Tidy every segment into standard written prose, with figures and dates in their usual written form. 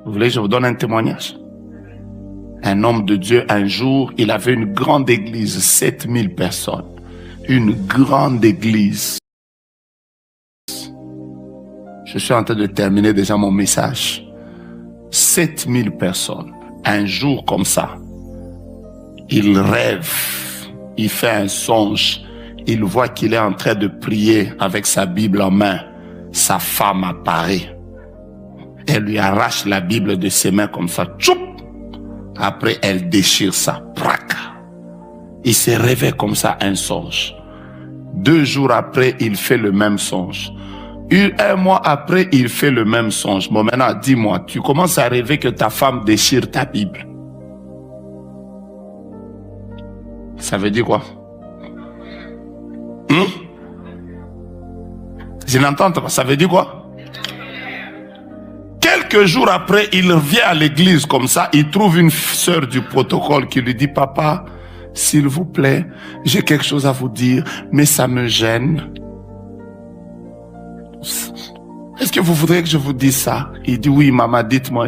Vous voulez que je vous donne un témoignage? Un homme de Dieu, un jour, il avait une grande église, 7000 personnes. Une grande église. Je suis en train de terminer déjà mon message. 7000 personnes. Un jour comme ça, il rêve, il fait un songe, il voit qu'il est en train de prier avec sa Bible en main. Sa femme apparaît. Elle lui arrache la Bible de ses mains comme ça. Tchoup! Après, elle déchire ça. Prac! Il s'est rêvé comme ça un songe. 2 jours après, il fait le même songe. 1 mois après, il fait le même songe. Bon, maintenant, dis-moi, tu commences à rêver que ta femme déchire ta Bible. Ça veut dire quoi? Je n'entends pas. Ça veut dire quoi? Quelques jours après, il revient à l'église comme ça. Il trouve une sœur du protocole qui lui dit, papa, s'il vous plaît, j'ai quelque chose à vous dire, mais ça me gêne. Est-ce que vous voudrez que je vous dise ça? Il dit, oui, maman, dites-moi.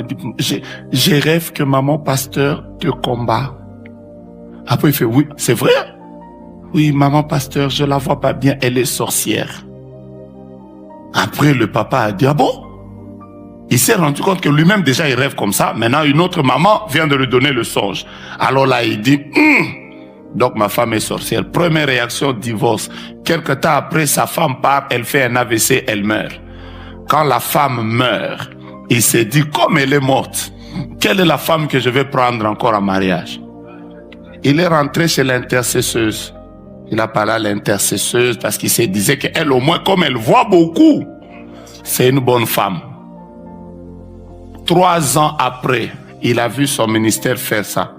J'ai rêve que maman pasteur te combat. Après, il fait, oui, c'est vrai? Oui, maman pasteur, je la vois pas bien, elle est sorcière. Après, le papa a dit, ah bon? Il s'est rendu compte que lui-même, déjà, il rêve comme ça. Maintenant, une autre maman vient de lui donner le songe. Alors là, il dit, donc ma femme est sorcière. Première réaction, divorce. Quelque temps après, sa femme part, elle fait un AVC, elle meurt. Quand la femme meurt, il s'est dit, comme elle est morte, quelle est la femme que je vais prendre encore en mariage? Il est rentré chez l'intercesseuse. Il a parlé à l'intercesseuse parce qu'il se disait qu'elle, au moins, comme elle voit beaucoup, c'est une bonne femme. 3 ans après, il a vu son ministère faire ça.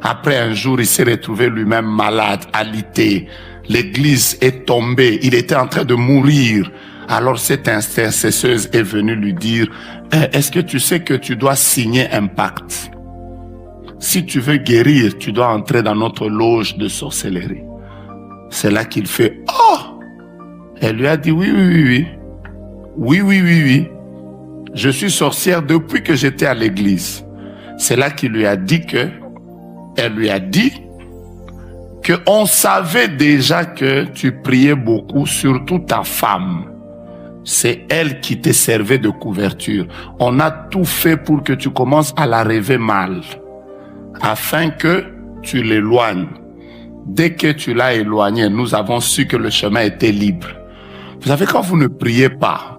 Après un jour, il s'est retrouvé lui-même malade, alité. L'église est tombée. Il était en train de mourir. Alors cette intercesseuse est venue lui dire, est-ce que tu sais que tu dois signer un pacte? Si tu veux guérir, tu dois entrer dans notre loge de sorcellerie. C'est là qu'il fait, oh! Elle lui a dit, oui. Oui. Je suis sorcière depuis que j'étais à l'église. C'est là qu'il lui a dit que, elle lui a dit que on savait déjà que tu priais beaucoup, surtout ta femme. C'est elle qui te servait de couverture. On a tout fait pour que tu commences à la rêver mal, afin que tu l'éloignes. Dès que tu l'as éloignée, nous avons su que le chemin était libre. Vous savez, quand vous ne priez pas,